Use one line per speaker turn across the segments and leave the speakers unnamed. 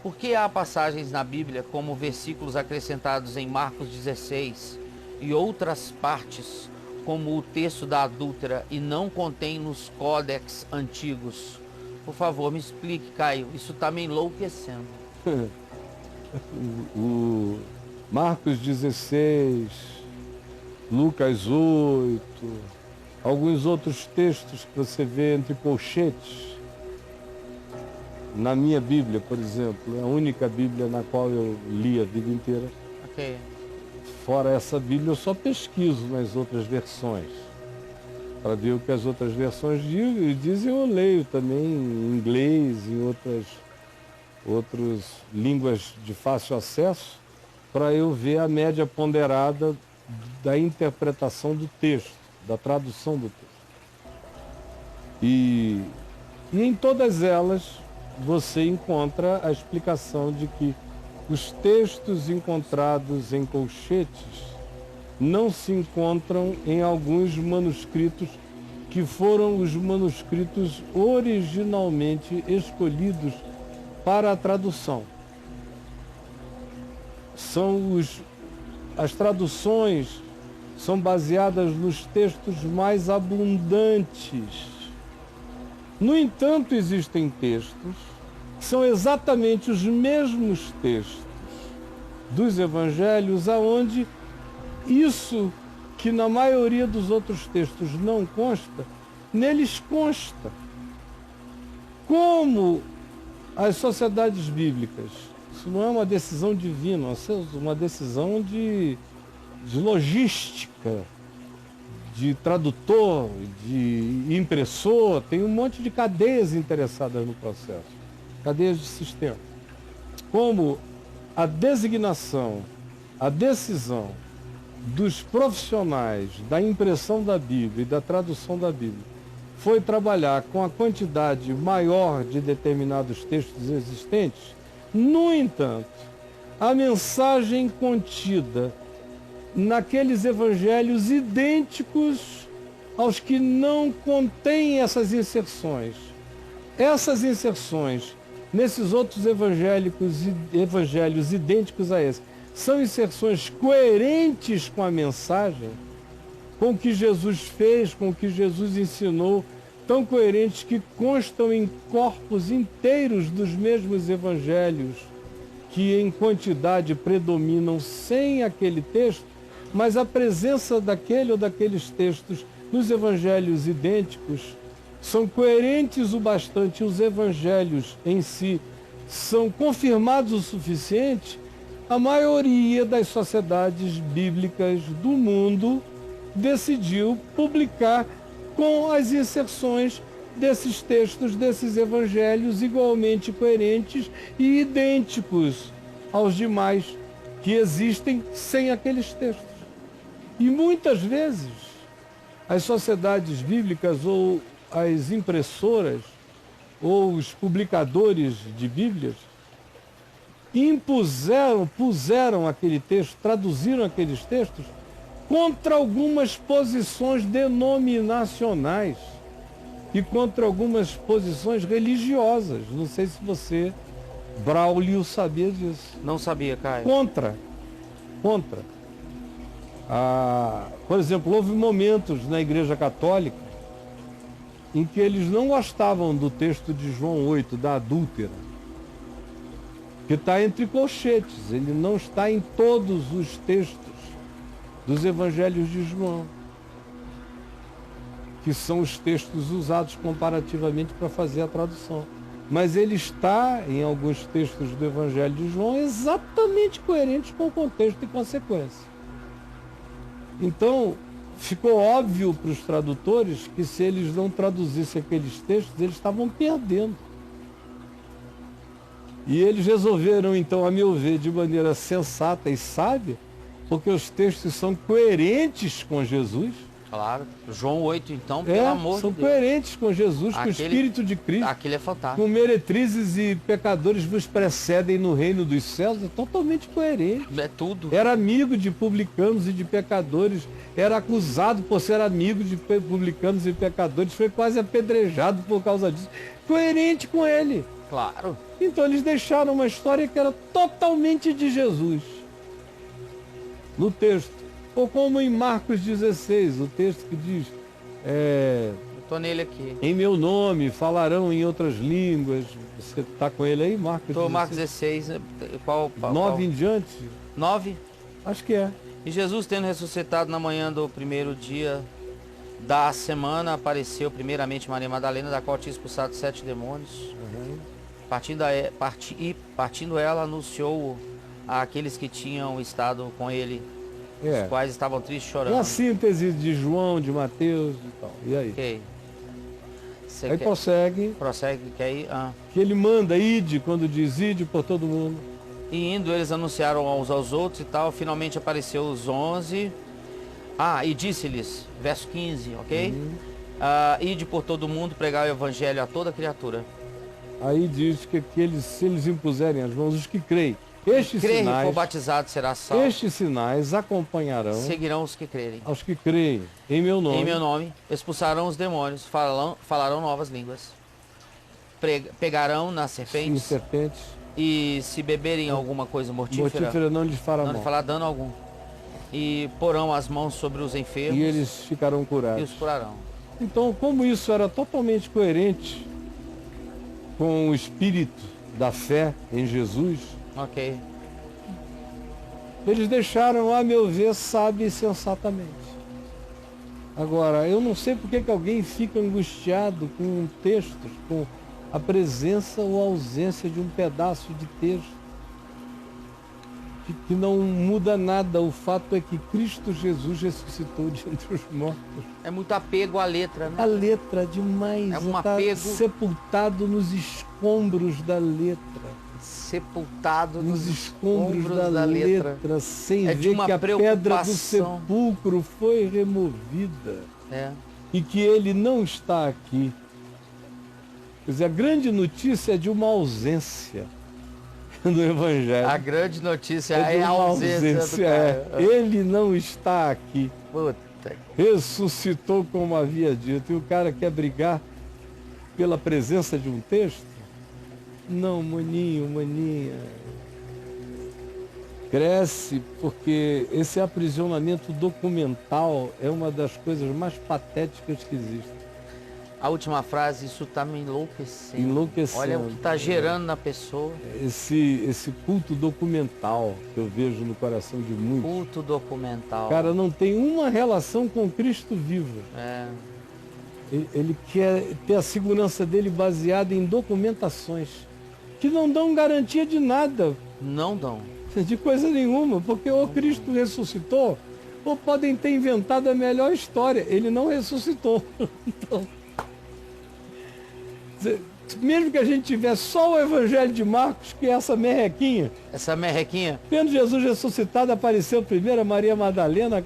Por que há passagens na Bíblia, como versículos acrescentados em Marcos 16 e outras partes, como o texto da adúltera, e não contém nos códex antigos? Por favor, me explique, Caio. Isso está me enlouquecendo.
O Marcos 16, Lucas 8, alguns outros textos que você vê entre colchetes. Na minha Bíblia, por exemplo, é a única Bíblia na qual eu li a vida inteira.
Ok.
Fora essa Bíblia, eu só pesquiso nas outras versões, para ver o que as outras versões dizem. Eu leio também em inglês, em outras línguas de fácil acesso, para eu ver a média ponderada da interpretação do texto, da tradução do texto. E em todas elas você encontra a explicação de que os textos encontrados em colchetes não se encontram em alguns manuscritos que foram os manuscritos originalmente escolhidos para a tradução. As traduções são baseadas nos textos mais abundantes. No entanto, existem textos que são exatamente os mesmos textos dos evangelhos, aonde isso que na maioria dos outros textos não consta, neles consta. Como as sociedades bíblicas, isso não é uma decisão divina, é uma decisão de logística, de tradutor, de impressor, tem um monte de cadeias interessadas no processo, cadeias de sistema. Como a designação, a decisão dos profissionais da impressão da Bíblia e da tradução da Bíblia foi trabalhar com a quantidade maior de determinados textos existentes, no entanto, a mensagem contida naqueles evangelhos idênticos aos que não contêm essas inserções. Essas inserções nesses outros evangelhos idênticos a esse são inserções coerentes com a mensagem, com o que Jesus fez, com o que Jesus ensinou, tão coerentes que constam em corpos inteiros dos mesmos evangelhos, que em quantidade predominam sem aquele texto, mas a presença daquele ou daqueles textos nos evangelhos idênticos são coerentes o bastante, os evangelhos em si são confirmados o suficiente. A maioria das sociedades bíblicas do mundo decidiu publicar com as inserções desses textos, desses evangelhos igualmente coerentes e idênticos aos demais que existem sem aqueles textos. E muitas vezes as sociedades bíblicas ou as impressoras ou os publicadores de Bíblias puseram aquele texto, traduziram aqueles textos contra algumas posições denominacionais e contra algumas posições religiosas. Não sei se você, Braulio, sabia disso.
Não sabia, Caio.
Contra. Por exemplo, houve momentos na Igreja Católica em que eles não gostavam do texto de João 8, da adúltera, que está entre colchetes, ele não está em todos os textos dos evangelhos de João, que são os textos usados comparativamente para fazer a tradução. Mas ele está em alguns textos do evangelho de João exatamente coerentes com o contexto e consequência. Então, ficou óbvio para os tradutores que se eles não traduzissem aqueles textos, eles estavam perdendo. E eles resolveram, então, a meu ver, de maneira sensata e sábia, porque os textos são coerentes com Jesus.
Claro. João 8, então, pelo amor de Deus.
São coerentes com Jesus, com o Espírito de Cristo.
Aquele é fantástico.
Com meretrizes e pecadores vos precedem no reino dos céus. É totalmente coerente.
É tudo.
Era amigo de publicanos e de pecadores. Era acusado por ser amigo de publicanos e pecadores. Foi quase apedrejado por causa disso. Coerente com ele.
Claro.
Então eles deixaram uma história que era totalmente de Jesus no texto. Ou como em Marcos 16, o texto que diz,
Estou nele aqui.
em meu nome falarão em outras línguas. Você está com ele aí, Marcos
Estou
16?
Marcos 16, né? Qual?
9 em diante?
9?
Acho que é.
E Jesus, tendo ressuscitado na manhã do primeiro dia da semana, apareceu primeiramente Maria Madalena, da qual tinha expulsado 7 demônios.
Uhum.
Partindo ela, anunciou àqueles que tinham estado com ele, os quais estavam tristes, chorando.
É a síntese de João, de Mateus e tal. E aí?
Ok.
Aí prossegue.
Prossegue, quer ir?
Que ele manda, ide, quando diz ide por todo mundo.
E indo, eles anunciaram uns aos outros e tal. Finalmente apareceu os 11. E disse-lhes, verso 15, ok? Ide por todo mundo, pregar o evangelho a toda criatura.
Aí diz que se eles impuserem as mãos, os que creem. Estes
Crer e
sinais,
for batizado será salvo.
estes sinais acompanharão
Seguirão os que crerem.
aos que creem em meu nome.
Em meu nome expulsarão os demônios, falarão novas línguas. Pegarão nas serpentes.
Serpentes.
E se beberem alguma coisa mortífera,
Não lhes fará
não
mal.
lhe fará dano algum. E porão as mãos sobre os enfermos.
E eles ficarão
E
curados.
os curarão.
Então, como isso era totalmente coerente com o espírito da fé em Jesus,
Ok.
eles deixaram, a meu ver, sábio e sensatamente. Agora, eu não sei porque que alguém fica angustiado com textos, com a presença ou ausência de um pedaço de texto, que não muda nada. O fato é que Cristo Jesus ressuscitou de entre os mortos.
É muito apego à letra, né?
A letra demais,
É um
está
apego-
sepultado nos escombros da letra.
Sepultado
Nos escombros da letra, sem
É de
ver
uma
que a pedra do
preocupação.
sepulcro foi removida
É.
e que ele não está aqui. Quer dizer, a grande notícia é de uma ausência no Evangelho.
A grande notícia
de
é a
uma
ausência do cara.
Ele não está aqui.
Puta.
Ressuscitou como havia dito. E o cara quer brigar pela presença de um texto? Não, maninho, maninha. Cresce, porque esse aprisionamento documental é uma das coisas mais patéticas que existem.
A última frase, isso tá me enlouquecendo.
Enlouquecendo.
Olha o que tá gerando na pessoa.
Esse culto documental que eu vejo no coração de muitos.
Culto documental.
Cara, não tem uma relação com Cristo vivo.
É.
Ele quer ter a segurança dele baseada em documentações que não dão garantia de nada,
Não dão.
de coisa nenhuma, porque ou Cristo ressuscitou, ou podem ter inventado a melhor história. Ele não ressuscitou. Então, mesmo que a gente tivesse só o Evangelho de Marcos, que é essa merrequinha,
Essa merrequinha
tendo Jesus ressuscitado, apareceu primeiro a Maria Madalena,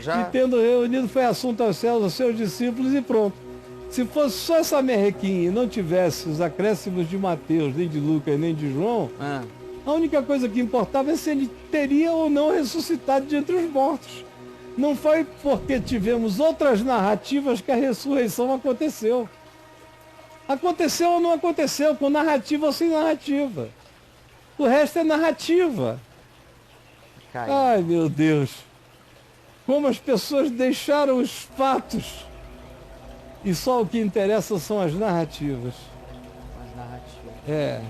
Já.
e tendo reunido, foi assunto aos céus, aos seus discípulos e pronto. Se fosse só essa merrequinha e não tivesse os acréscimos de Mateus, nem de Lucas, nem de João, a única coisa que importava é se ele teria ou não ressuscitado de entre os mortos. Não foi porque tivemos outras narrativas que a ressurreição aconteceu. Aconteceu ou não aconteceu, com narrativa ou sem narrativa. O resto é narrativa.
cai.
Ai, meu Deus. Como as pessoas deixaram os fatos e só o que interessa são as narrativas.
As narrativas.
É.